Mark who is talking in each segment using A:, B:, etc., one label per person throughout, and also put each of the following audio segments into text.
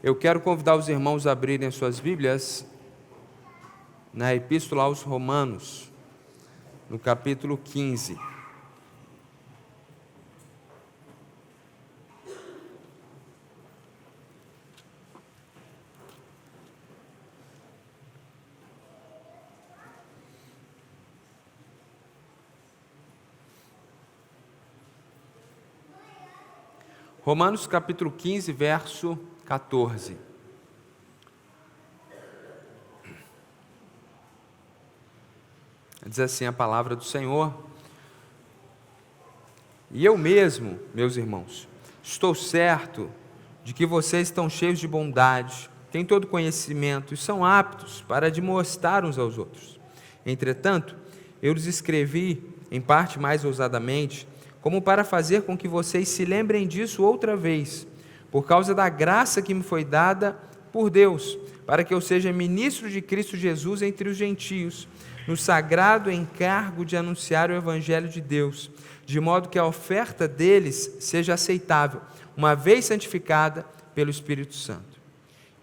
A: Eu quero convidar os irmãos a abrirem as suas Bíblias na Epístola aos Romanos, no capítulo 15. Romanos capítulo 15, verso 14. Diz assim a palavra do Senhor: E eu mesmo, meus irmãos, estou certo de que vocês estão cheios de bondade, têm todo conhecimento e são aptos para admoestar uns aos outros. Entretanto, eu lhes escrevi, em parte mais ousadamente, como para fazer com que vocês se lembrem disso outra vez, por causa da graça que me foi dada por Deus, para que eu seja ministro de Cristo Jesus entre os gentios, no sagrado encargo de anunciar o Evangelho de Deus, de modo que a oferta deles seja aceitável, uma vez santificada pelo Espírito Santo.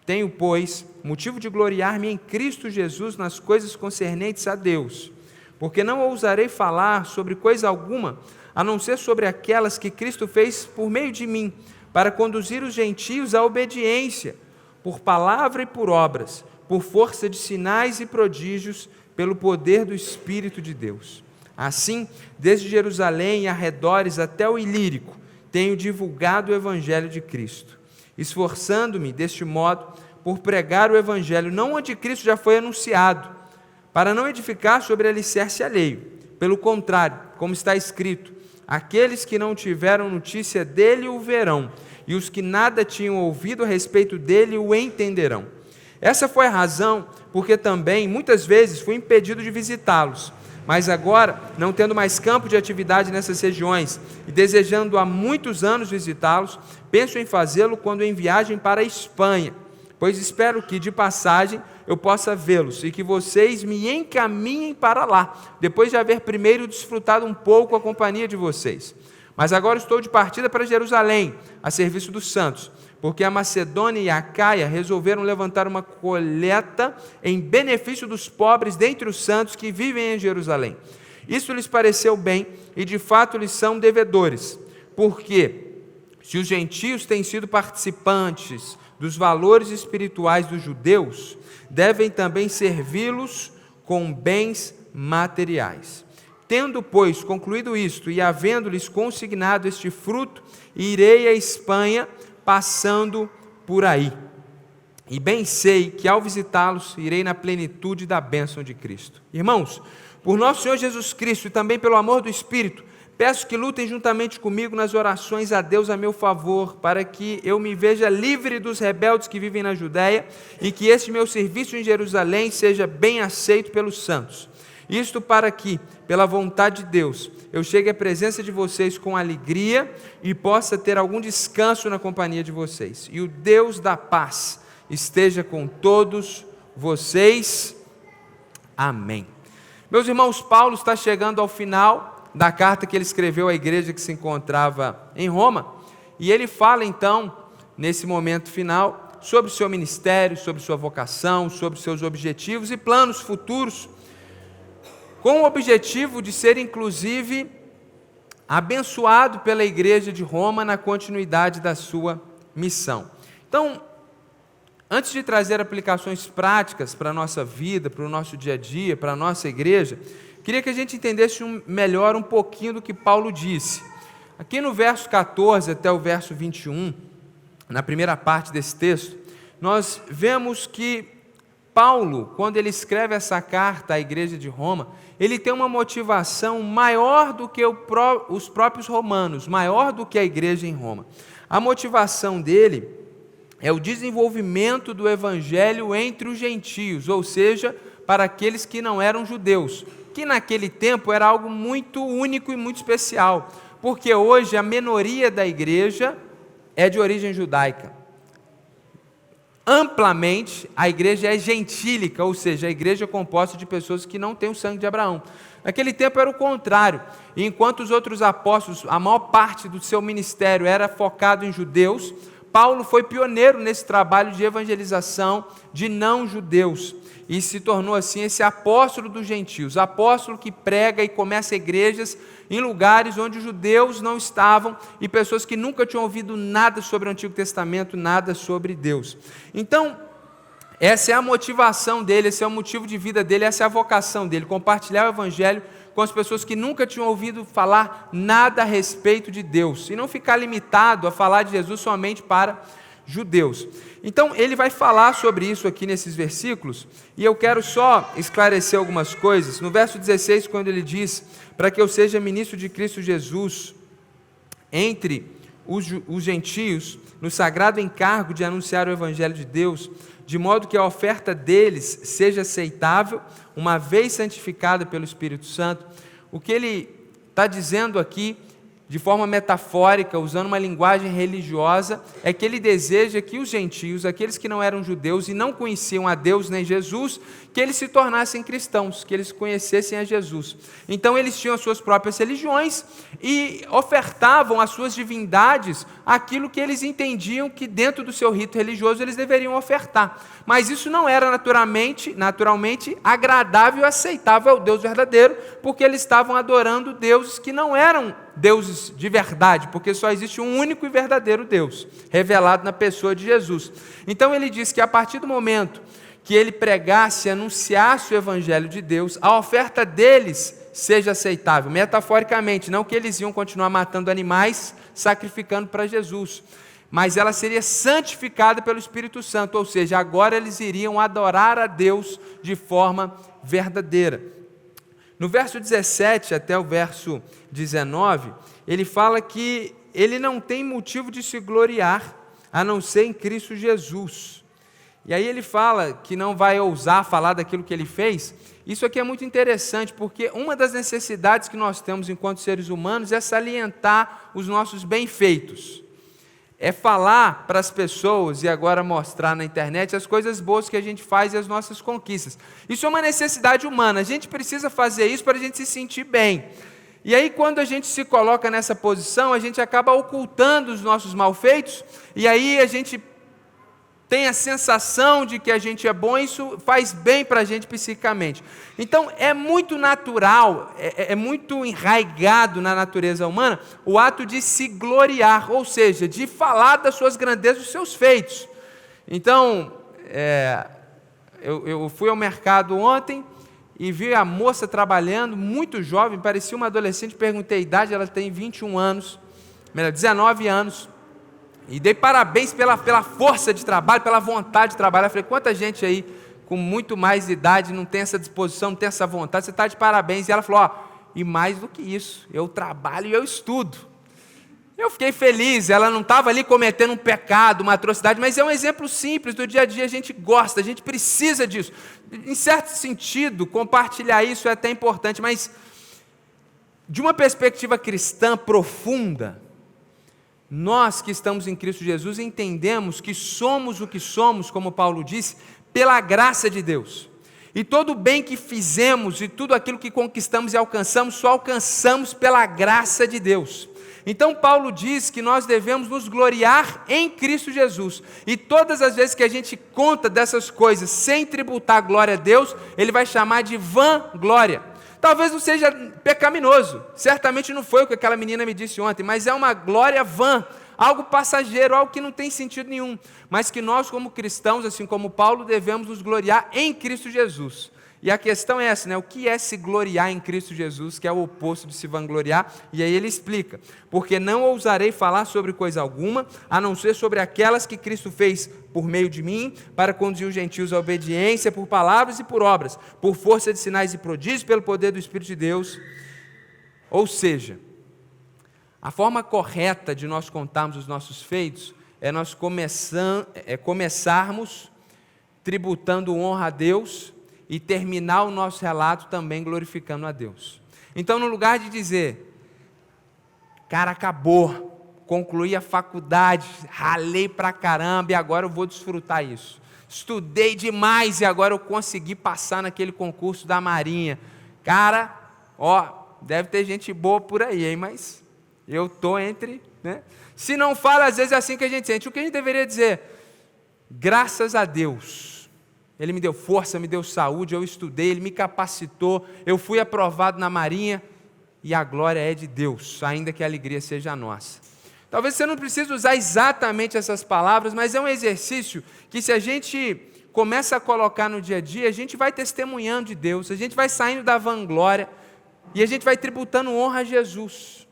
A: Tenho, pois, motivo de gloriar-me em Cristo Jesus nas coisas concernentes a Deus, porque não ousarei falar sobre coisa alguma, a não ser sobre aquelas que Cristo fez por meio de mim, para conduzir os gentios à obediência, por palavra e por obras, por força de sinais e prodígios, pelo poder do Espírito de Deus. Assim, desde Jerusalém e arredores até o Ilírico, tenho divulgado o Evangelho de Cristo, esforçando-me, deste modo, por pregar o Evangelho não onde Cristo já foi anunciado, para não edificar sobre alicerce alheio. Pelo contrário, como está escrito, aqueles que não tiveram notícia dele o verão, e os que nada tinham ouvido a respeito dele o entenderão. Essa foi a razão porque também, muitas vezes, fui impedido de visitá-los. Mas agora, não tendo mais campo de atividade nessas regiões e desejando há muitos anos visitá-los, penso em fazê-lo quando em viagem para a Espanha, pois espero que, de passagem, eu possa vê-los e que vocês me encaminhem para lá, depois de haver primeiro desfrutado um pouco a companhia de vocês. Mas agora estou de partida para Jerusalém, a serviço dos santos, porque a Macedônia e a Acaia resolveram levantar uma coleta em benefício dos pobres dentre os santos que vivem em Jerusalém. Isso lhes pareceu bem e de fato lhes são devedores, porque se os gentios têm sido participantes dos valores espirituais dos judeus, devem também servi-los com bens materiais. Tendo, pois, concluído isto e havendo-lhes consignado este fruto, irei à Espanha, passando por aí. E bem sei que ao visitá-los, irei na plenitude da bênção de Cristo. Irmãos, por nosso Senhor Jesus Cristo e também pelo amor do Espírito, peço que lutem juntamente comigo nas orações a Deus a meu favor, para que eu me veja livre dos rebeldes que vivem na Judéia e que este meu serviço em Jerusalém seja bem aceito pelos santos. Isto para que, pela vontade de Deus, eu chegue à presença de vocês com alegria e possa ter algum descanso na companhia de vocês. E o Deus da paz esteja com todos vocês. Amém. Meus irmãos, Paulo está chegando ao final da carta que ele escreveu à igreja que se encontrava em Roma, e ele fala então, nesse momento final, sobre o seu ministério, sobre sua vocação, sobre seus objetivos e planos futuros, com o objetivo de ser inclusive abençoado pela igreja de Roma na continuidade da sua missão. Então, antes de trazer aplicações práticas para a nossa vida, para o nosso dia a dia, para a nossa igreja, queria que a gente entendesse melhor um pouquinho do que Paulo disse. Aqui no verso 14 até o verso 21, na primeira parte desse texto, nós vemos que Paulo, quando ele escreve essa carta à igreja de Roma, ele tem uma motivação maior do que os próprios romanos, maior do que a igreja em Roma. A motivação dele é o desenvolvimento do evangelho entre os gentios, ou seja, para aqueles que não eram judeus, que naquele tempo era algo muito único e muito especial, porque hoje a minoria da igreja é de origem judaica. Amplamente, a igreja é gentílica, ou seja, a igreja é composta de pessoas que não têm o sangue de Abraão. Naquele tempo era o contrário, e enquanto os outros apóstolos, a maior parte do seu ministério era focado em judeus, Paulo foi pioneiro nesse trabalho de evangelização de não-judeus e se tornou assim esse apóstolo dos gentios, apóstolo que prega e começa igrejas em lugares onde os judeus não estavam e pessoas que nunca tinham ouvido nada sobre o Antigo Testamento, nada sobre Deus. Então, essa é a motivação dele, esse é o motivo de vida dele, essa é a vocação dele, compartilhar o evangelho com as pessoas que nunca tinham ouvido falar nada a respeito de Deus, e não ficar limitado a falar de Jesus somente para judeus. Então, ele vai falar sobre isso aqui nesses versículos, e eu quero só esclarecer algumas coisas. No verso 16, quando ele diz, para que eu seja ministro de Cristo Jesus, entre os gentios, no sagrado encargo de anunciar o evangelho de Deus, de modo que a oferta deles seja aceitável, uma vez santificada pelo Espírito Santo. O que ele está dizendo aqui, de forma metafórica, usando uma linguagem religiosa, é que ele deseja que os gentios, aqueles que não eram judeus e não conheciam a Deus nem Jesus, que eles se tornassem cristãos, que eles conhecessem a Jesus. Então eles tinham as suas próprias religiões e ofertavam às suas divindades aquilo que eles entendiam que dentro do seu rito religioso eles deveriam ofertar. Mas isso não era naturalmente agradável e aceitável ao Deus verdadeiro, porque eles estavam adorando deuses que não eram deuses de verdade, porque só existe um único e verdadeiro Deus, revelado na pessoa de Jesus. Então ele diz que a partir do momento que ele pregasse, anunciasse o evangelho de Deus, a oferta deles seja aceitável, metaforicamente, não que eles iam continuar matando animais, sacrificando para Jesus, mas ela seria santificada pelo Espírito Santo, ou seja, agora eles iriam adorar a Deus de forma verdadeira. No verso 17 até o verso 19, ele fala que ele não tem motivo de se gloriar, a não ser em Cristo Jesus. E aí ele fala que não vai ousar falar daquilo que ele fez. Isso aqui é muito interessante, porque uma das necessidades que nós temos enquanto seres humanos é salientar os nossos bem-feitos. É falar para as pessoas e agora mostrar na internet as coisas boas que a gente faz e as nossas conquistas. Isso é uma necessidade humana, a gente precisa fazer isso para a gente se sentir bem. E aí quando a gente se coloca nessa posição, a gente acaba ocultando os nossos malfeitos, e aí a gente tem a sensação de que a gente é bom, e isso faz bem para a gente psicamente. Então, é muito natural, é muito enraizado na natureza humana, o ato de se gloriar, ou seja, de falar das suas grandezas, dos seus feitos. Então, eu fui ao mercado ontem e vi a moça trabalhando, muito jovem, parecia uma adolescente, perguntei a idade, ela tem 21 anos, 19 anos, e dei parabéns pela força de trabalho, pela vontade de trabalhar. Eu falei, quanta gente aí com muito mais idade não tem essa disposição, não tem essa vontade, você está de parabéns. E ela falou, e mais do que isso, eu trabalho e eu estudo. Eu fiquei feliz, ela não estava ali cometendo um pecado, uma atrocidade, mas é um exemplo simples do dia a dia, a gente gosta, a gente precisa disso. Em certo sentido, compartilhar isso é até importante, mas de uma perspectiva cristã profunda, nós que estamos em Cristo Jesus entendemos que somos o que somos, como Paulo disse, pela graça de Deus. E todo o bem que fizemos e tudo aquilo que conquistamos e alcançamos, só alcançamos pela graça de Deus. Então Paulo diz que nós devemos nos gloriar em Cristo Jesus. E todas as vezes que a gente conta dessas coisas sem tributar glória a Deus, ele vai chamar de vanglória. Talvez não seja pecaminoso, certamente não foi o que aquela menina me disse ontem, mas é uma glória vã, algo passageiro, algo que não tem sentido nenhum, mas que nós como cristãos, assim como Paulo, devemos nos gloriar em Cristo Jesus. E a questão é essa, né? O que é se gloriar em Cristo Jesus, que é o oposto de se vangloriar? E aí ele explica, porque não ousarei falar sobre coisa alguma, a não ser sobre aquelas que Cristo fez por meio de mim, para conduzir os gentios à obediência, por palavras e por obras, por força de sinais e prodígios, pelo poder do Espírito de Deus. Ou seja, a forma correta de nós contarmos os nossos feitos é nós começarmos tributando honra a Deus e terminar o nosso relato também glorificando a Deus. Então, no lugar de dizer, cara, acabou, concluí a faculdade, ralei pra caramba e agora eu vou desfrutar isso. Estudei demais e agora eu consegui passar naquele concurso da Marinha. Cara, deve ter gente boa por aí, hein? Mas eu estou entre né? Se não fala, às vezes é assim que a gente sente. O que a gente deveria dizer? Graças a Deus, Ele me deu força, me deu saúde, eu estudei, Ele me capacitou, eu fui aprovado na Marinha, e a glória é de Deus, ainda que a alegria seja nossa. Talvez você não precise usar exatamente essas palavras, mas é um exercício que, se a gente começa a colocar no dia a dia, a gente vai testemunhando de Deus, a gente vai saindo da vanglória, e a gente vai tributando honra a Jesus.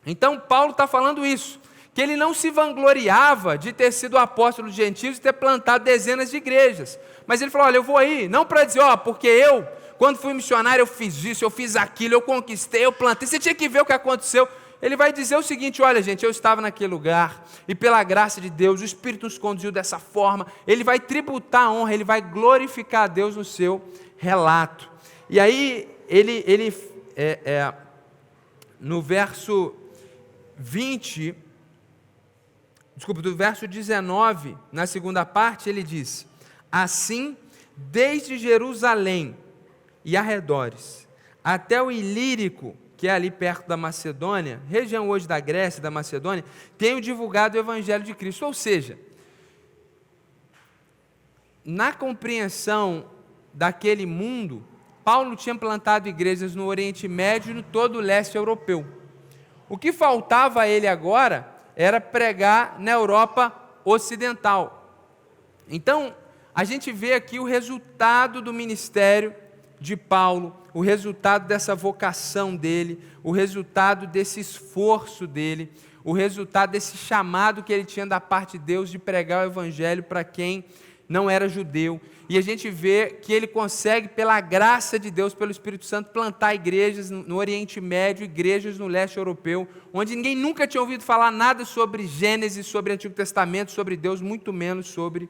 A: Então Paulo está falando isso, que ele não se vangloriava de ter sido apóstolo de gentios e ter plantado dezenas de igrejas, mas ele falou, olha, eu vou aí, não para dizer, porque eu, quando fui missionário, eu fiz isso, eu fiz aquilo, eu conquistei, eu plantei, você tinha que ver o que aconteceu. Ele vai dizer o seguinte, olha gente, eu estava naquele lugar, e pela graça de Deus, o Espírito nos conduziu dessa forma. Ele vai tributar a honra, ele vai glorificar a Deus no seu relato. E aí, no verso 20, do verso 19, na segunda parte, ele diz, assim, desde Jerusalém e arredores, até o Ilírico, que é ali perto da Macedônia, região hoje da Grécia e da Macedônia, tenho divulgado o Evangelho de Cristo. Ou seja, na compreensão daquele mundo, Paulo tinha plantado igrejas no Oriente Médio e no todo o leste europeu. O que faltava a ele agora era pregar na Europa Ocidental. Então, a gente vê aqui o resultado do ministério de Paulo, o resultado dessa vocação dele, o resultado desse esforço dele, o resultado desse chamado que ele tinha da parte de Deus de pregar o Evangelho para quem não era judeu. E a gente vê que ele consegue, pela graça de Deus, pelo Espírito Santo, plantar igrejas no Oriente Médio, igrejas no leste europeu, onde ninguém nunca tinha ouvido falar nada sobre Gênesis, sobre Antigo Testamento, sobre Deus, muito menos sobre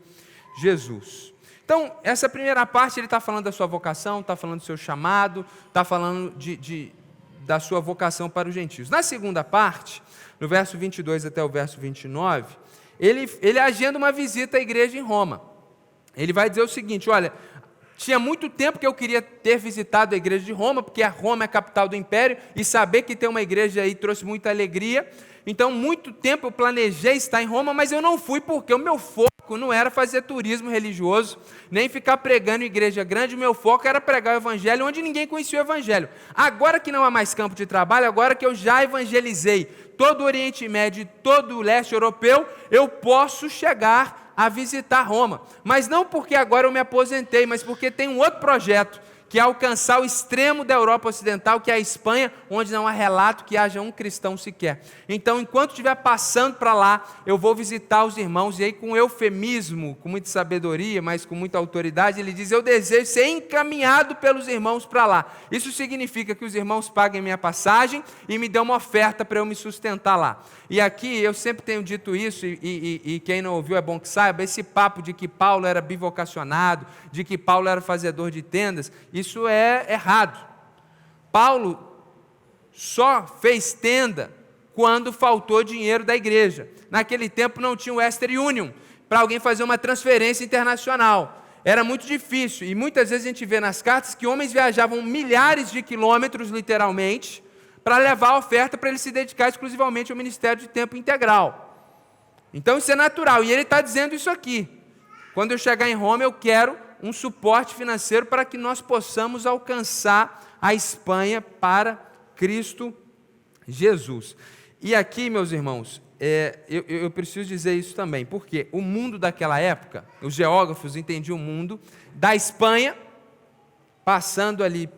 A: Jesus. Então, essa primeira parte, ele está falando da sua vocação, está falando do seu chamado, está falando da sua vocação para os gentios. Na segunda parte, no verso 22 até o verso 29, ele agenda uma visita à igreja em Roma. Ele vai dizer o seguinte, olha, tinha muito tempo que eu queria ter visitado a igreja de Roma, porque a Roma é a capital do império, e saber que tem uma igreja aí trouxe muita alegria. Então, muito tempo eu planejei estar em Roma, mas eu não fui, porque o meu foco não era fazer turismo religioso, nem ficar pregando em igreja grande. O meu foco era pregar o Evangelho onde ninguém conhecia o Evangelho. Agora que não há mais campo de trabalho, agora que eu já evangelizei todo o Oriente Médio e todo o leste europeu, eu posso chegar a visitar Roma. Mas não porque agora eu me aposentei, mas porque tem um outro projeto, que é alcançar o extremo da Europa Ocidental, que é a Espanha, onde não há relato que haja um cristão sequer. Então, enquanto estiver passando para lá, eu vou visitar os irmãos, e aí com eufemismo, com muita sabedoria, mas com muita autoridade, ele diz, eu desejo ser encaminhado pelos irmãos para lá. Isso significa que os irmãos paguem minha passagem e me dêem uma oferta para eu me sustentar lá. E aqui, eu sempre tenho dito isso, e quem não ouviu é bom que saiba, esse papo de que Paulo era bivocacionado, de que Paulo era fazedor de tendas, isso é errado. Paulo só fez tenda quando faltou dinheiro da igreja. Naquele tempo não tinha o Western Union para alguém fazer uma transferência internacional. Era muito difícil, e muitas vezes a gente vê nas cartas que homens viajavam milhares de quilômetros, literalmente, para levar a oferta para ele se dedicar exclusivamente ao ministério de tempo integral. Então isso é natural, e ele está dizendo isso aqui. Quando eu chegar em Roma, eu quero um suporte financeiro para que nós possamos alcançar a Espanha para Cristo Jesus. E aqui, meus irmãos, eu preciso dizer isso também, porque o mundo daquela época, os geógrafos entendiam o mundo da Espanha, passando ali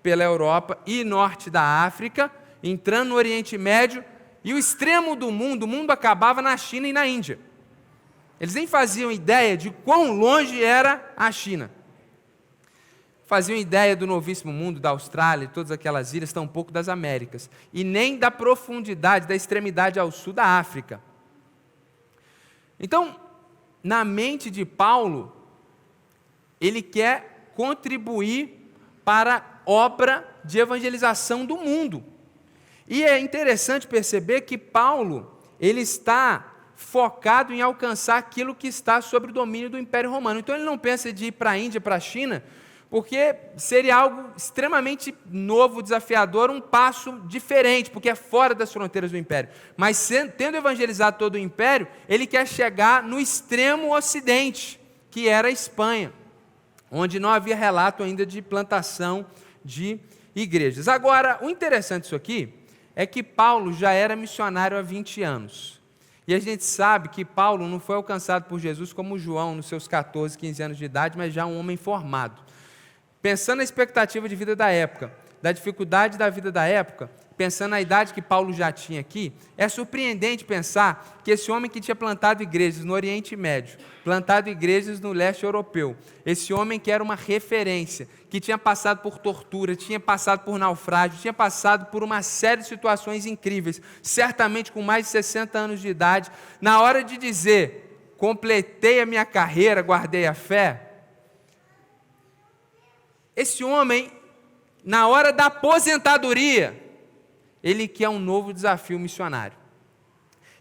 A: pela Europa e norte da África, entrando no Oriente Médio, e o extremo do mundo, o mundo acabava na China e na Índia. Eles nem faziam ideia de quão longe era a China. Faziam ideia do novíssimo mundo, da Austrália, todas aquelas ilhas, tampouco das Américas. E nem da profundidade, da extremidade ao sul da África. Então, na mente de Paulo, ele quer contribuir para a obra de evangelização do mundo. E é interessante perceber que Paulo, ele está focado em alcançar aquilo que está sob o domínio do Império Romano. Então ele não pensa de ir para a Índia, para a China, porque seria algo extremamente novo, desafiador, um passo diferente, porque é fora das fronteiras do império. Mas tendo evangelizado todo o império, ele quer chegar no extremo ocidente, que era a Espanha, onde não havia relato ainda de plantação de igrejas. Agora, o interessante disso aqui é que Paulo já era missionário há 20 anos. E a gente sabe que Paulo não foi alcançado por Jesus como João, nos seus 14, 15 anos de idade, mas já um homem formado. Pensando na expectativa de vida da época, da dificuldade da vida da época, pensando na idade que Paulo já tinha aqui, é surpreendente pensar que esse homem que tinha plantado igrejas no Oriente Médio, plantado igrejas no leste europeu, esse homem que era uma referência, que tinha passado por tortura, tinha passado por naufrágio, tinha passado por uma série de situações incríveis, certamente com mais de 60 anos de idade, na hora de dizer, completei a minha carreira, guardei a fé, esse homem, na hora da aposentadoria, ele quer um novo desafio missionário.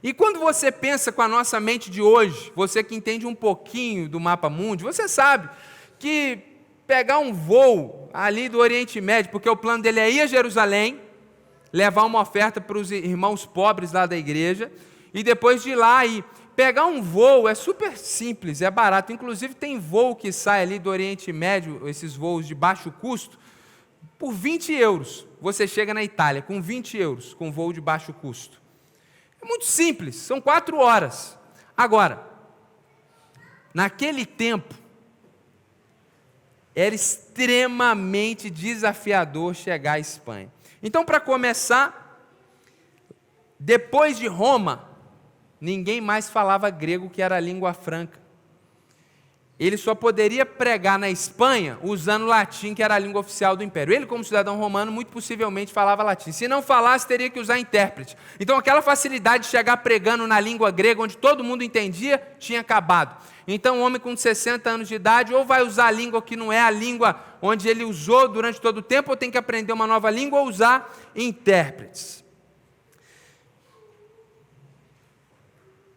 A: E quando você pensa com a nossa mente de hoje, você que entende um pouquinho do mapa mundi, você sabe que pegar um voo ali do Oriente Médio, porque o plano dele é ir a Jerusalém, levar uma oferta para os irmãos pobres lá da igreja, e depois de lá ir. Pegar um voo é super simples, é barato, inclusive tem voo que sai ali do Oriente Médio, esses voos de baixo custo, por 20 euros, você chega na Itália com 20 euros, com voo de baixo custo. É muito simples, são 4 horas. Agora, naquele tempo, era extremamente desafiador chegar à Espanha. Então, para começar, depois de Roma, ninguém mais falava grego, que era a língua franca. Ele só poderia pregar na Espanha usando latim, que era a língua oficial do império. Ele, como cidadão romano, muito possivelmente falava latim. Se não falasse, teria que usar intérprete. Então, aquela facilidade de chegar pregando na língua grega, onde todo mundo entendia, tinha acabado. Então, um homem com 60 anos de idade, ou vai usar a língua que não é a língua onde ele usou durante todo o tempo, ou tem que aprender uma nova língua, ou usar intérpretes.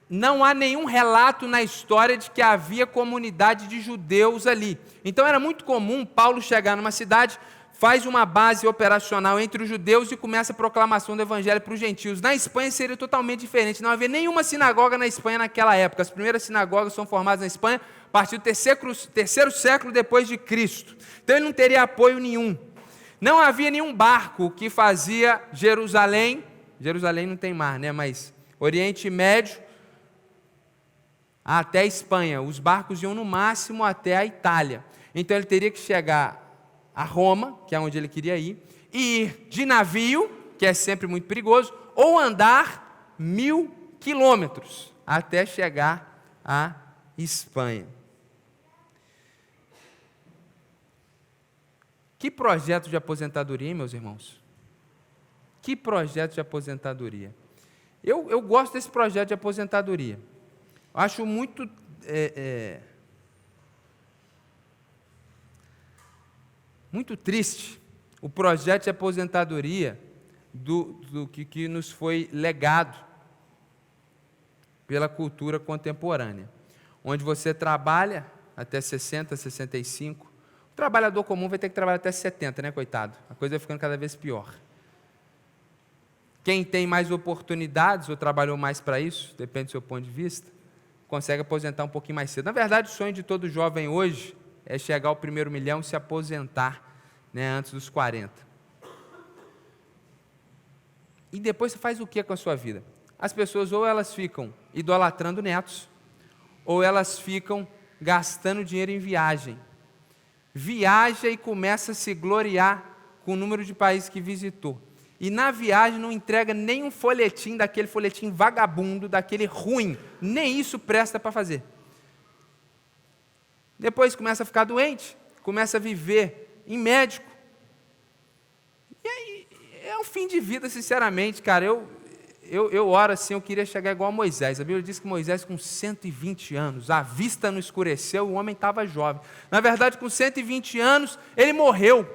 A: Não há nenhum relato na história de que havia comunidade de judeus ali. Então era muito comum Paulo chegar numa cidade, faz uma base operacional entre os judeus e começa a proclamação do evangelho para os gentios. Na Espanha seria totalmente diferente, não havia nenhuma sinagoga na Espanha naquela época. As primeiras sinagogas são formadas na Espanha a partir do terceiro século depois de Cristo. Então ele não teria apoio nenhum. Não havia nenhum barco que fazia Jerusalém não tem mar, né? Mas Oriente Médio, até a Espanha. Os barcos iam no máximo até a Itália. Então ele teria que chegar a Roma, que é onde ele queria ir, e ir de navio, que é sempre muito perigoso, ou andar 1000 quilômetros até chegar à Espanha. Que projeto de aposentadoria, hein, meus irmãos? Que projeto de aposentadoria. Eu gosto desse projeto de aposentadoria. Acho muito muito triste o projeto de aposentadoria do que nos foi legado pela cultura contemporânea, onde você trabalha até 60, 65. O trabalhador comum vai ter que trabalhar até 70, né, coitado? A coisa vai ficando cada vez pior. Quem tem mais oportunidades ou trabalhou mais para isso, depende do seu ponto de vista, consegue aposentar um pouquinho mais cedo. Na verdade, o sonho de todo jovem hoje é chegar ao primeiro milhão e se aposentar, né, antes dos 40. E depois você faz o que com a sua vida? As pessoas ou elas ficam idolatrando netos, ou elas ficam gastando dinheiro em viagem. Viaja e começa a se gloriar com o número de países que visitou. E na viagem não entrega nem um folhetim, daquele folhetim vagabundo, daquele ruim. Nem isso presta para fazer. Depois começa a ficar doente, começa a viver em médico. E aí, é um fim de vida, sinceramente, cara. Eu oro assim, eu queria chegar igual a Moisés. A Bíblia diz que Moisés, com 120 anos, a vista não escureceu, o homem estava jovem. Na verdade, com 120 anos, ele morreu.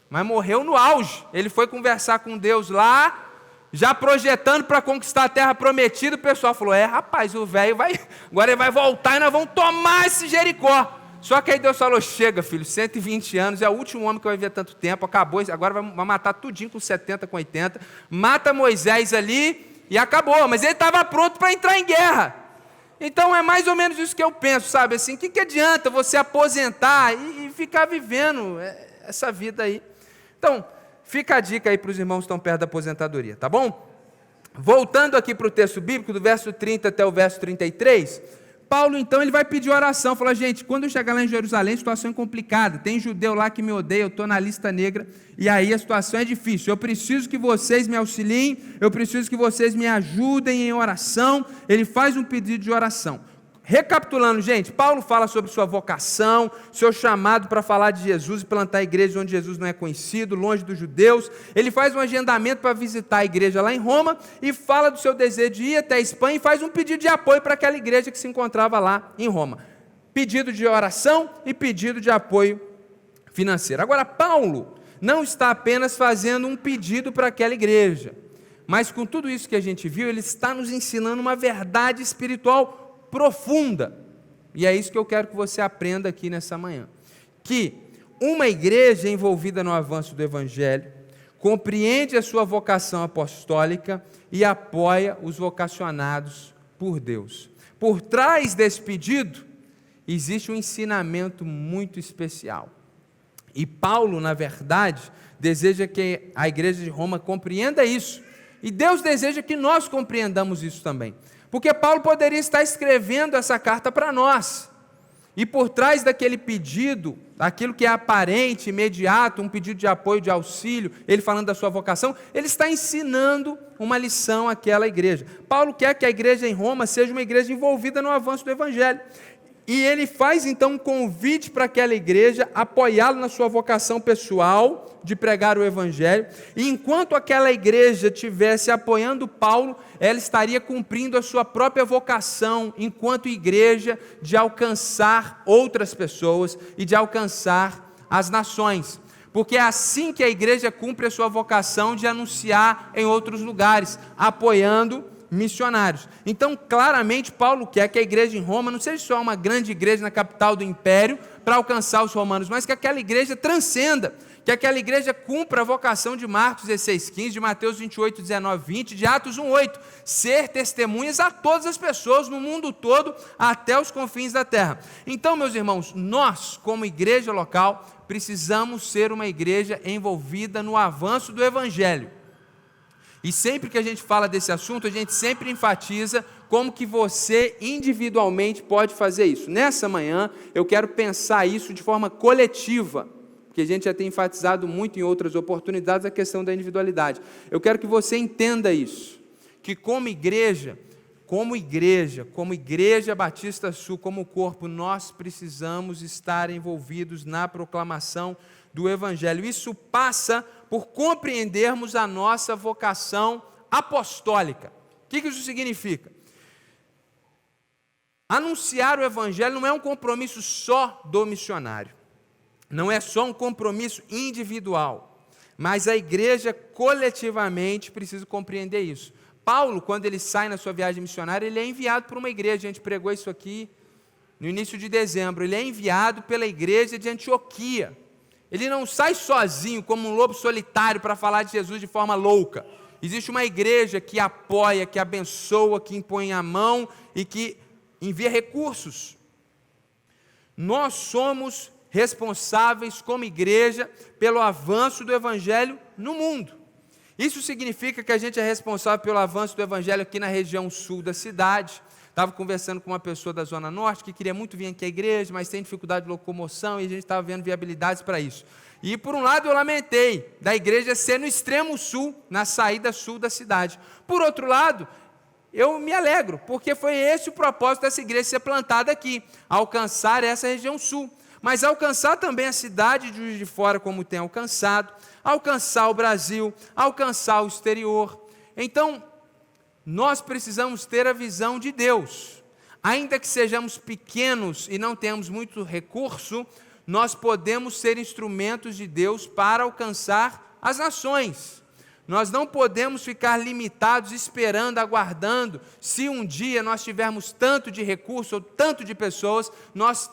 A: Mas morreu no auge. Ele foi conversar com Deus lá, já projetando para conquistar a terra prometida. O pessoal falou, rapaz, o velho agora ele vai voltar e nós vamos tomar esse Jericó. Só que aí Deus falou, chega filho, 120 anos, é o último homem que vai viver tanto tempo, acabou, agora vai matar tudinho com 70, com 80, mata Moisés ali e acabou, mas ele estava pronto para entrar em guerra. Então é mais ou menos isso que eu penso, sabe, assim, o que adianta você aposentar e ficar vivendo essa vida aí? Então, fica a dica aí para os irmãos que estão perto da aposentadoria, tá bom? Voltando aqui para o texto bíblico, do verso 30 até o verso 33, Paulo, então, ele vai pedir oração, fala, gente, quando eu chegar lá em Jerusalém, a situação é complicada, tem judeu lá que me odeia, eu estou na lista negra, e aí a situação é difícil, eu preciso que vocês me auxiliem, eu preciso que vocês me ajudem em oração, ele faz um pedido de oração. Recapitulando, gente, Paulo fala sobre sua vocação, seu chamado para falar de Jesus e plantar igrejas onde Jesus não é conhecido, longe dos judeus. Ele faz um agendamento para visitar a igreja lá em Roma e fala do seu desejo de ir até a Espanha e faz um pedido de apoio para aquela igreja que se encontrava lá em Roma. Pedido de oração e pedido de apoio financeiro. Agora, Paulo não está apenas fazendo um pedido para aquela igreja, mas com tudo isso que a gente viu, ele está nos ensinando uma verdade espiritual profunda, e é isso que eu quero que você aprenda aqui nessa manhã, que uma igreja envolvida no avanço do Evangelho, compreende a sua vocação apostólica e apoia os vocacionados por Deus. Por trás desse pedido, existe um ensinamento muito especial, e Paulo, na verdade, deseja que a igreja de Roma compreenda isso, e Deus deseja que nós compreendamos isso também, porque Paulo poderia estar escrevendo essa carta para nós, e por trás daquele pedido, aquilo que é aparente, imediato, um pedido de apoio, de auxílio, ele falando da sua vocação, ele está ensinando uma lição àquela igreja. Paulo quer que a igreja em Roma seja uma igreja envolvida no avanço do Evangelho, e ele faz então um convite para aquela igreja apoiá-lo na sua vocação pessoal de pregar o Evangelho, e enquanto aquela igreja estivesse apoiando Paulo, ela estaria cumprindo a sua própria vocação enquanto igreja de alcançar outras pessoas e de alcançar as nações, porque é assim que a igreja cumpre a sua vocação de anunciar em outros lugares, apoiando missionários. Então, claramente, Paulo quer que a igreja em Roma não seja só uma grande igreja na capital do império para alcançar os romanos, mas que aquela igreja transcenda, que aquela igreja cumpra a vocação de Marcos 16:15, de Mateus 28, 19, 20, de Atos 1:8, ser testemunhas a todas as pessoas no mundo todo, até os confins da terra. Então, meus irmãos, nós, como igreja local, precisamos ser uma igreja envolvida no avanço do Evangelho. E sempre que a gente fala desse assunto, a gente sempre enfatiza como que você individualmente pode fazer isso. Nessa manhã, eu quero pensar isso de forma coletiva, porque a gente já tem enfatizado muito em outras oportunidades a questão da individualidade. Eu quero que você entenda isso, que como igreja Batista Sul, como corpo, nós precisamos estar envolvidos na proclamação do Evangelho. Isso passa por compreendermos a nossa vocação apostólica. O que isso significa? Anunciar o Evangelho não é um compromisso só do missionário, não é só um compromisso individual, mas a igreja coletivamente precisa compreender isso. Paulo, quando ele sai na sua viagem missionária, ele é enviado por uma igreja, a gente pregou isso aqui no início de dezembro, ele é enviado pela igreja de Antioquia. Ele não sai sozinho, como um lobo solitário, para falar de Jesus de forma louca. Existe uma igreja que apoia, que abençoa, que impõe a mão e que envia recursos. Nós somos responsáveis, como igreja, pelo avanço do Evangelho no mundo. Isso significa que a gente é responsável pelo avanço do Evangelho aqui na região sul da cidade. Estava conversando com uma pessoa da Zona Norte que queria muito vir aqui à igreja, mas tem dificuldade de locomoção e a gente estava vendo viabilidades para isso. E por um lado eu lamentei da igreja ser no extremo sul, na saída sul da cidade. Por outro lado, eu me alegro, porque foi esse o propósito dessa igreja ser plantada aqui, alcançar essa região sul. Mas alcançar também a cidade de Juiz de Fora, como tem alcançado, alcançar o Brasil, alcançar o exterior. Então, nós precisamos ter a visão de Deus. Ainda que sejamos pequenos e não tenhamos muito recurso, nós podemos ser instrumentos de Deus para alcançar as nações. Nós não podemos ficar limitados, esperando, aguardando, se um dia nós tivermos tanto de recurso ou tanto de pessoas, nós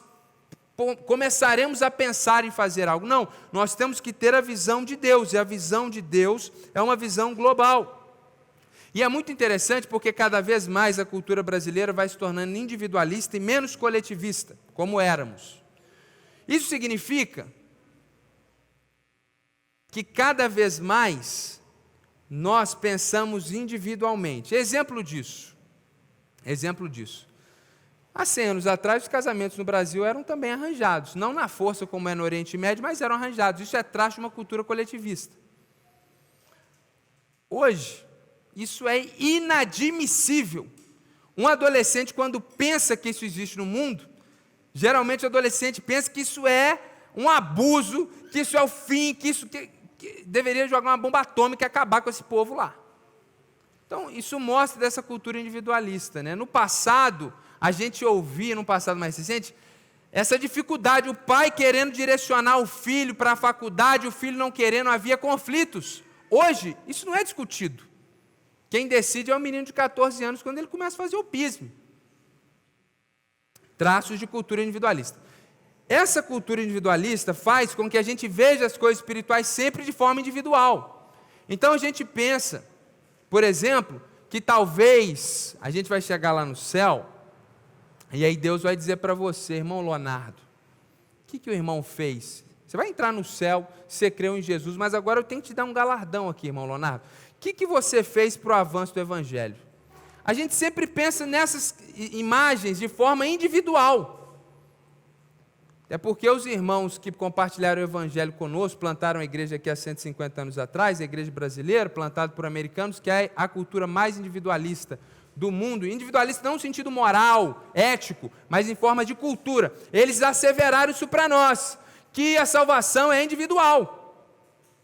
A: começaremos a pensar em fazer algo. Não, nós temos que ter a visão de Deus, e a visão de Deus é uma visão global. E é muito interessante porque cada vez mais a cultura brasileira vai se tornando individualista e menos coletivista, como éramos. Isso significa que cada vez mais nós pensamos individualmente. Exemplo disso. Há 100 anos atrás, os casamentos no Brasil eram também arranjados. Não na força como é no Oriente Médio, mas eram arranjados. Isso é traço de uma cultura coletivista. Hoje, isso é inadmissível. Um adolescente, quando pensa que isso existe no mundo, geralmente o adolescente pensa que isso é um abuso, que isso é o fim, que deveria jogar uma bomba atômica e acabar com esse povo lá. Então, isso mostra dessa cultura individualista, né? No passado, a gente ouvia, no passado mais recente, essa dificuldade, o pai querendo direcionar o filho para a faculdade, o filho não querendo, havia conflitos. Hoje, isso não é discutido. Quem decide é o menino de 14 anos, quando ele começa a fazer o pismo. Traços de cultura individualista. Essa cultura individualista faz com que a gente veja as coisas espirituais sempre de forma individual. Então a gente pensa, por exemplo, que talvez a gente vai chegar lá no céu, e aí Deus vai dizer para você, irmão Leonardo, o que o irmão fez? Você vai entrar no céu, você creu em Jesus, mas agora eu tenho que te dar um galardão aqui, irmão Leonardo. O que você fez para o avanço do Evangelho? A gente sempre pensa nessas imagens de forma individual. É porque os irmãos que compartilharam o Evangelho conosco, plantaram a igreja aqui há 150 anos atrás, a igreja brasileira, plantada por americanos, que é a cultura mais individualista do mundo. Individualista não no sentido moral, ético, mas em forma de cultura. Eles asseveraram isso para nós, que a salvação é individual.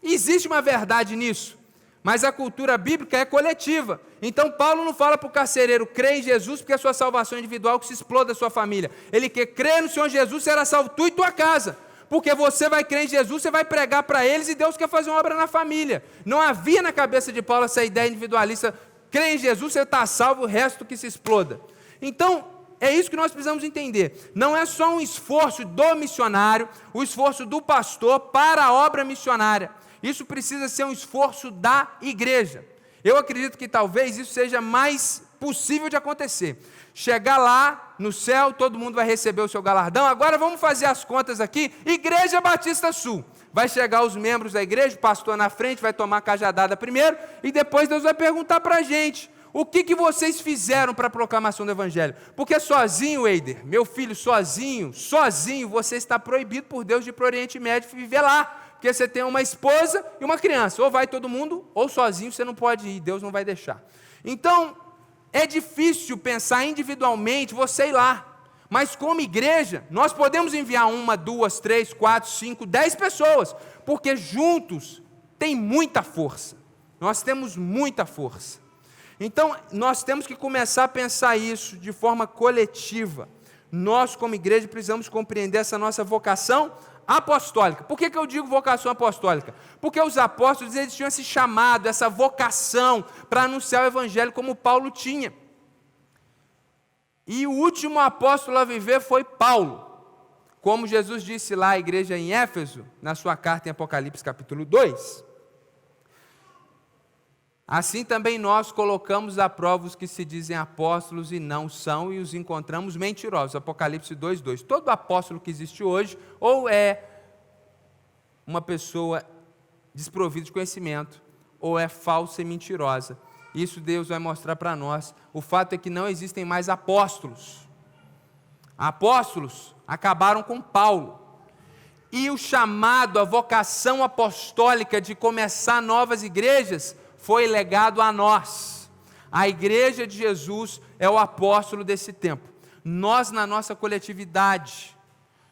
A: Existe uma verdade nisso. Mas a cultura bíblica é coletiva. Então Paulo não fala para o carcereiro, crê em Jesus, porque a sua salvação é individual, que se exploda a sua família. Ele quer crer no Senhor Jesus, será salvo tu e tua casa. Porque você vai crer em Jesus, você vai pregar para eles e Deus quer fazer uma obra na família. Não havia na cabeça de Paulo essa ideia individualista, crê em Jesus, você está salvo, o resto que se exploda. Então, é isso que nós precisamos entender. Não é só um esforço do missionário, o esforço do pastor para a obra missionária. Isso precisa ser um esforço da igreja. Eu acredito que talvez isso seja mais possível de acontecer. Chegar lá no céu, todo mundo vai receber o seu galardão. Agora vamos fazer as contas aqui. Igreja Batista Sul. Vai chegar os membros da igreja, o pastor na frente, vai tomar a cajadada primeiro, e depois Deus vai perguntar para a gente, o que vocês fizeram para a proclamação do Evangelho? Porque sozinho, Eider, meu filho, sozinho, você está proibido por Deus de ir para o Oriente Médio e viver lá. Porque você tem uma esposa e uma criança, ou vai todo mundo, ou sozinho você não pode ir, Deus não vai deixar. Então, é difícil pensar individualmente, você ir lá, mas como igreja, nós podemos enviar 1, 2, 3, 4, 5, 10 pessoas, porque juntos tem muita força, nós temos muita força. Então, nós temos que começar a pensar isso de forma coletiva. Nós, como igreja, precisamos compreender essa nossa vocação apostólica. Por que eu digo vocação apostólica? Porque os apóstolos, eles tinham esse chamado, essa vocação para anunciar o Evangelho como Paulo tinha. E o último apóstolo a viver foi Paulo. Como Jesus disse lá à igreja em Éfeso, na sua carta em Apocalipse capítulo 2. Assim também nós colocamos à prova os que se dizem apóstolos e não são, e os encontramos mentirosos. Apocalipse 2:2. Todo apóstolo que existe hoje, ou é uma pessoa desprovida de conhecimento, ou é falsa e mentirosa. Isso Deus vai mostrar para nós. O fato é que não existem mais apóstolos. Apóstolos acabaram com Paulo. E o chamado, a vocação apostólica de começar novas igrejas, foi legado a nós. A igreja de Jesus é o apóstolo desse tempo. Nós, na nossa coletividade,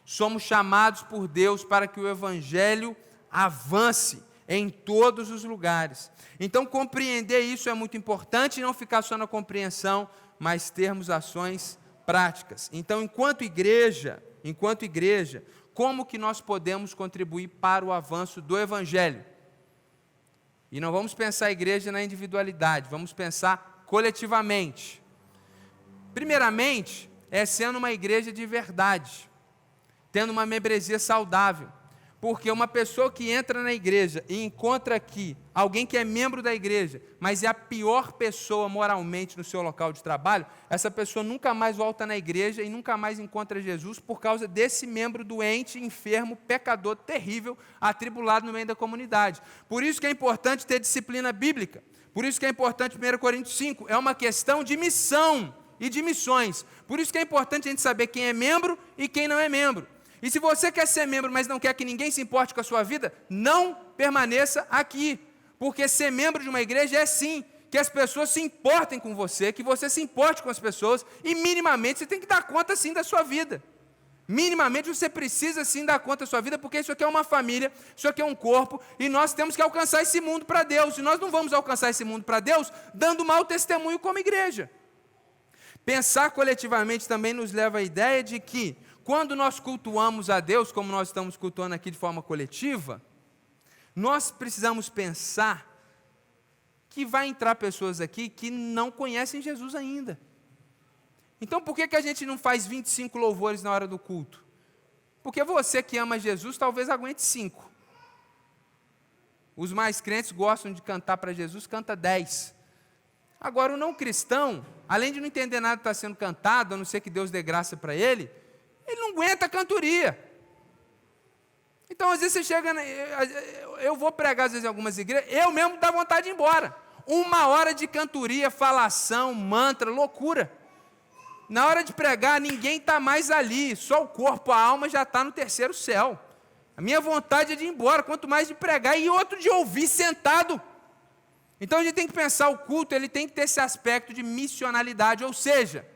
A: somos chamados por Deus para que o Evangelho avance em todos os lugares. Então, compreender isso é muito importante, não ficar só na compreensão, mas termos ações práticas. Então, enquanto igreja, como que nós podemos contribuir para o avanço do Evangelho? E não vamos pensar a igreja na individualidade, vamos pensar coletivamente. Primeiramente, é sendo uma igreja de verdade. tendo uma membresia saudável. Porque uma pessoa que entra na igreja e encontra aqui alguém que é membro da igreja, mas é a pior pessoa moralmente no seu local de trabalho, essa pessoa nunca mais volta na igreja e nunca mais encontra Jesus por causa desse membro doente, enfermo, pecador, terrível, atribulado no meio da comunidade. Por isso que é importante ter disciplina bíblica. Por isso que é importante 1 Coríntios 5. É uma questão de missão e de missões. Por isso que é importante a gente saber quem é membro e quem não é membro. E se você quer ser membro, mas não quer que ninguém se importe com a sua vida, não permaneça aqui. Porque ser membro de uma igreja é sim, que as pessoas se importem com você, que você se importe com as pessoas, e minimamente você tem que dar conta sim da sua vida. Minimamente você precisa sim dar conta da sua vida, porque isso aqui é uma família, isso aqui é um corpo, e nós temos que alcançar esse mundo para Deus. E nós não vamos alcançar esse mundo para Deus dando mau testemunho como igreja. Pensar coletivamente também nos leva à ideia de que, quando nós cultuamos a Deus, como nós estamos cultuando aqui de forma coletiva, nós precisamos pensar que vai entrar pessoas aqui que não conhecem Jesus ainda. Então, por que a gente não faz 25 louvores na hora do culto? Porque você que ama Jesus, talvez aguente 5. Os mais crentes gostam de cantar para Jesus, canta 10. Agora, o não cristão, além de não entender nada que está sendo cantado, a não ser que Deus dê graça para ele não aguenta a cantoria. Então, às vezes você chega, eu vou pregar às vezes em algumas igrejas, eu mesmo dá vontade de ir embora. 1 hora de cantoria, falação, mantra, loucura. Na hora de pregar, ninguém está mais ali, só o corpo, a alma já está no terceiro céu. A minha vontade é de ir embora, quanto mais de pregar, e outro de ouvir sentado. Então, a gente tem que pensar, o culto, ele tem que ter esse aspecto de missionalidade, ou seja,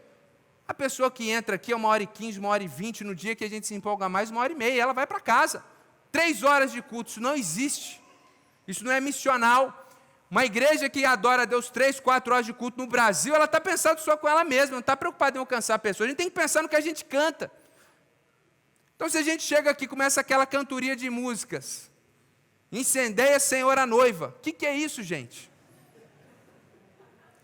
A: a pessoa que entra aqui é 1h15, 1h20, no dia que a gente se empolga mais, 1h30, ela vai para casa. 3 horas de culto, isso não existe. Isso não é missional. Uma igreja que adora a Deus 3, 4 horas de culto no Brasil, ela está pensando só com ela mesma, não está preocupada em alcançar pessoas. A gente tem que pensar no que a gente canta. Então, se a gente chega aqui e começa aquela cantoria de músicas, incendeia, Senhor, a noiva. O que é isso, gente?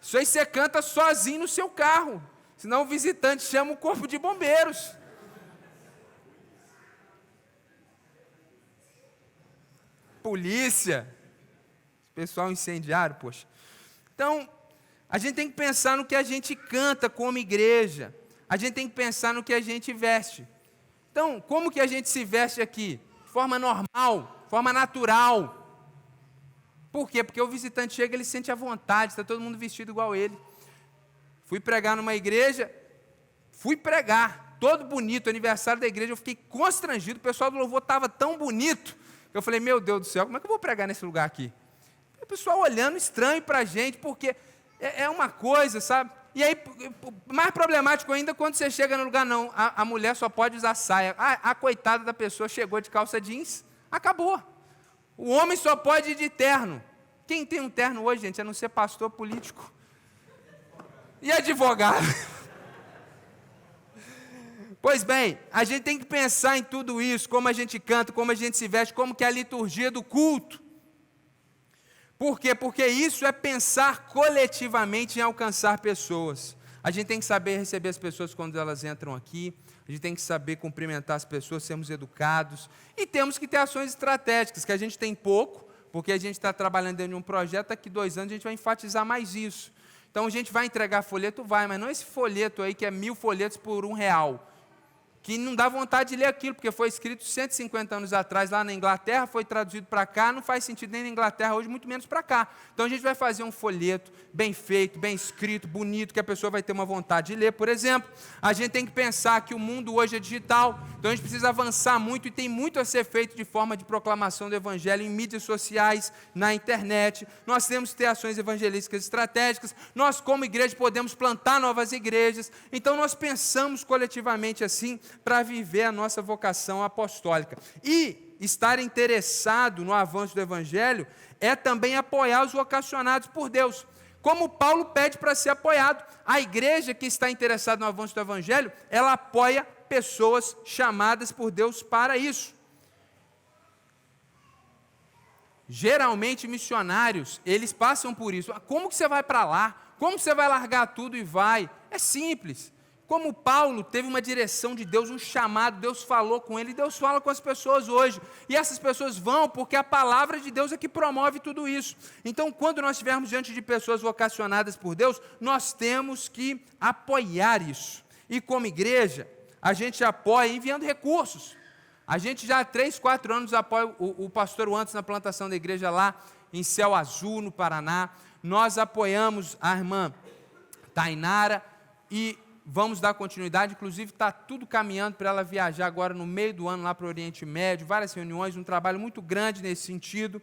A: Isso aí você canta sozinho no seu carro. Senão o visitante chama o corpo de bombeiros. Polícia. Pessoal incendiário, poxa. Então, a gente tem que pensar no que a gente canta como igreja. A gente tem que pensar no que a gente veste. Então, como que a gente se veste aqui? De forma normal, forma natural. Por quê? Porque o visitante chega, ele sente a vontade, está todo mundo vestido igual ele. Fui pregar numa igreja, todo bonito, aniversário da igreja, eu fiquei constrangido, o pessoal do louvor estava tão bonito, que eu falei, meu Deus do céu, como é que eu vou pregar nesse lugar aqui? O pessoal olhando estranho para a gente, porque é uma coisa, sabe? E aí, mais problemático ainda, quando você chega no lugar, não, a mulher só pode usar saia. A coitada da pessoa chegou de calça jeans, acabou. O homem só pode ir de terno. Quem tem um terno hoje, gente, a não ser pastor político? E advogado? Pois bem, a gente tem que pensar em tudo isso, como a gente canta, como a gente se veste, como que é a liturgia do culto. Por quê? Porque isso é pensar coletivamente em alcançar pessoas. A gente tem que saber receber as pessoas quando elas entram aqui, a gente tem que saber cumprimentar as pessoas, sermos educados, e temos que ter ações estratégicas, que a gente tem pouco, porque a gente está trabalhando dentro de um projeto, daqui 2 anos a gente vai enfatizar mais isso. Então, a gente vai entregar folheto? Vai, mas não esse folheto aí que é 1000 folhetos por R$1, que não dá vontade de ler aquilo, porque foi escrito 150 anos atrás lá na Inglaterra, foi traduzido para cá, não faz sentido nem na Inglaterra hoje, muito menos para cá. Então, a gente vai fazer um folheto bem feito, bem escrito, bonito, que a pessoa vai ter uma vontade de ler. Por exemplo, a gente tem que pensar que o mundo hoje é digital, então a gente precisa avançar muito, e tem muito a ser feito de forma de proclamação do Evangelho em mídias sociais, na internet. Nós temos que ter ações evangelísticas estratégicas, nós como igreja podemos plantar novas igrejas, então nós pensamos coletivamente assim, para viver a nossa vocação apostólica. E estar interessado no avanço do Evangelho é também apoiar os vocacionados por Deus. Como Paulo pede para ser apoiado. A igreja que está interessada no avanço do Evangelho, ela apoia pessoas chamadas por Deus para isso. Geralmente, missionários, eles passam por isso. Como que você vai para lá? Como você vai largar tudo e vai? É simples. como Paulo teve uma direção de Deus, um chamado, Deus falou com ele, Deus fala com as pessoas hoje, e essas pessoas vão porque a palavra de Deus é que promove tudo isso. Então, quando nós estivermos diante de pessoas vocacionadas por Deus, nós temos que apoiar isso. E como igreja, a gente apoia enviando recursos. A gente já há 3, 4 anos apoia o pastor Wantos na plantação da igreja lá em Céu Azul, no Paraná. Nós apoiamos a irmã Tainara e vamos dar continuidade, inclusive está tudo caminhando para ela viajar agora no meio do ano lá para o Oriente Médio, várias reuniões, um trabalho muito grande nesse sentido.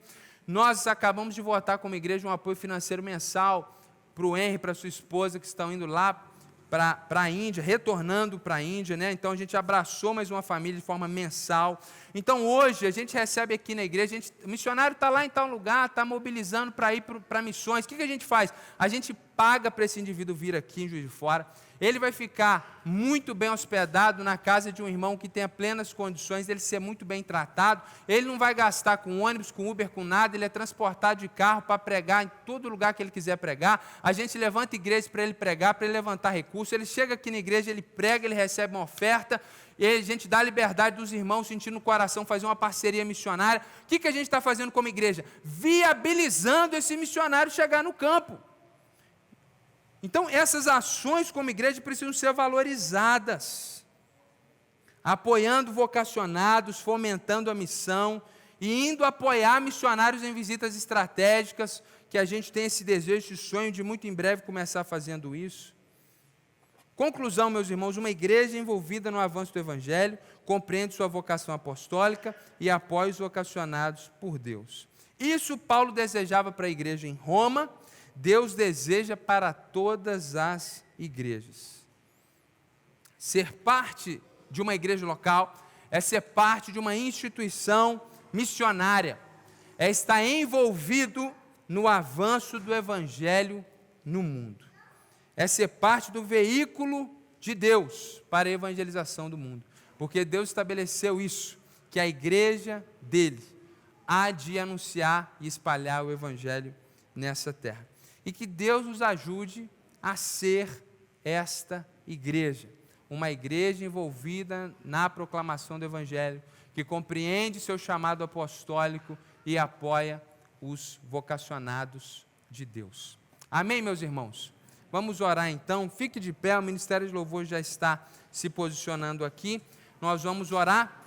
A: Nós acabamos de votar como igreja um apoio financeiro mensal para o Henry, para sua esposa, que estão indo lá para a Índia, retornando para a Índia, né? Então a gente abraçou mais uma família de forma mensal. Então hoje a gente recebe aqui na igreja, o missionário está lá em tal lugar, está mobilizando para ir para missões. O que a gente faz? A gente paga para esse indivíduo vir aqui em Juiz de Fora. Ele vai ficar muito bem hospedado na casa de um irmão que tenha plenas condições dele ser muito bem tratado. Ele não vai gastar com ônibus, com Uber, com nada. Ele é transportado de carro para pregar em todo lugar que ele quiser pregar. A gente levanta igreja para ele pregar, para ele levantar recursos. Ele chega aqui na igreja, ele prega, ele recebe uma oferta. E a gente dá a liberdade dos irmãos, sentindo no coração, fazer uma parceria missionária. O que a gente está fazendo como igreja? Viabilizando esse missionário chegar no campo. Então, essas ações como igreja precisam ser valorizadas, apoiando vocacionados, fomentando a missão e indo apoiar missionários em visitas estratégicas, que a gente tem esse desejo, esse sonho de muito em breve começar fazendo isso. Conclusão, meus irmãos, uma igreja envolvida no avanço do Evangelho compreende sua vocação apostólica e apoia os vocacionados por Deus. Isso Paulo desejava para a igreja em Roma, Deus deseja para todas as igrejas. Ser parte de uma igreja local é ser parte de uma instituição missionária, é estar envolvido no avanço do Evangelho no mundo, é ser parte do veículo de Deus para a evangelização do mundo, porque Deus estabeleceu isso, que a igreja dele há de anunciar e espalhar o Evangelho nessa terra. E que Deus nos ajude a ser esta igreja, uma igreja envolvida na proclamação do Evangelho, que compreende seu chamado apostólico e apoia os vocacionados de Deus. Amém, meus irmãos? Vamos orar então, fique de pé, o Ministério de Louvor já está se posicionando aqui, nós vamos orar,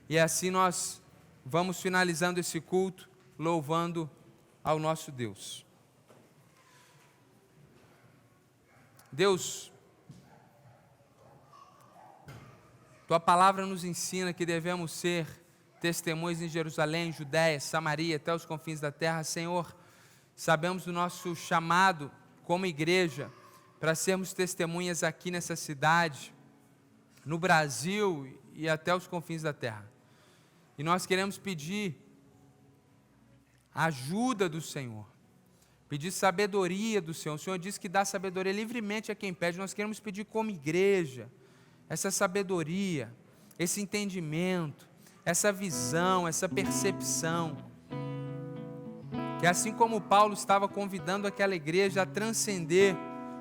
A: e assim nós vamos finalizando esse culto, louvando ao nosso Deus. Deus, Tua palavra nos ensina que devemos ser testemunhas em Jerusalém, Judéia, Samaria, até os confins da terra. Senhor, sabemos do nosso chamado como igreja para sermos testemunhas aqui nessa cidade, no Brasil e até os confins da terra. E nós queremos pedir a ajuda do Senhor, pedir sabedoria do Senhor. O Senhor diz que dá sabedoria livremente a quem pede. Nós queremos pedir como igreja essa sabedoria, esse entendimento, essa visão, essa percepção, que assim como Paulo estava convidando aquela igreja a transcender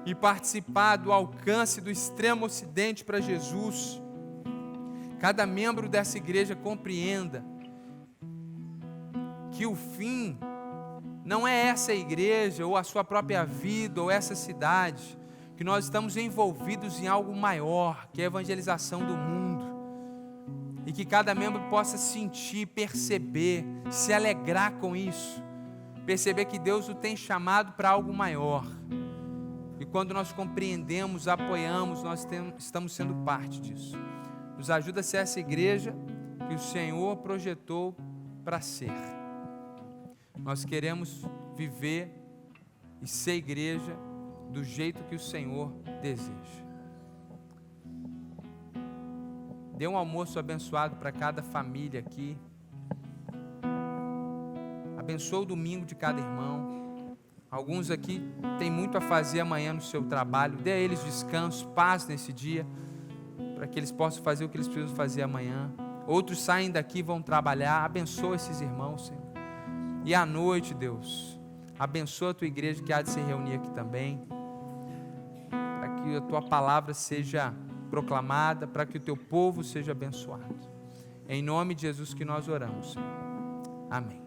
A: e participar do alcance do extremo ocidente para Jesus, cada membro dessa igreja compreenda que o fim não é essa igreja, ou a sua própria vida, ou essa cidade, que nós estamos envolvidos em algo maior, que é a evangelização do mundo, e que cada membro possa sentir, perceber, se alegrar com isso, perceber que Deus o tem chamado para algo maior, e quando nós compreendemos, apoiamos, nós estamos sendo parte disso. Nos ajuda a ser essa igreja que o Senhor projetou para ser. Nós queremos viver e ser igreja do jeito que o Senhor deseja. Dê um almoço abençoado para cada família aqui. Abençoa o domingo de cada irmão. Alguns aqui têm muito a fazer amanhã no seu trabalho. Dê a eles descanso, paz nesse dia, para que eles possam fazer o que eles precisam fazer amanhã. Outros saem daqui e vão trabalhar. Abençoa esses irmãos, Senhor. E à noite, Deus, abençoa a tua igreja que há de se reunir aqui também, para que a tua palavra seja proclamada, para que o teu povo seja abençoado. É em nome de Jesus que nós oramos, Senhor. Amém.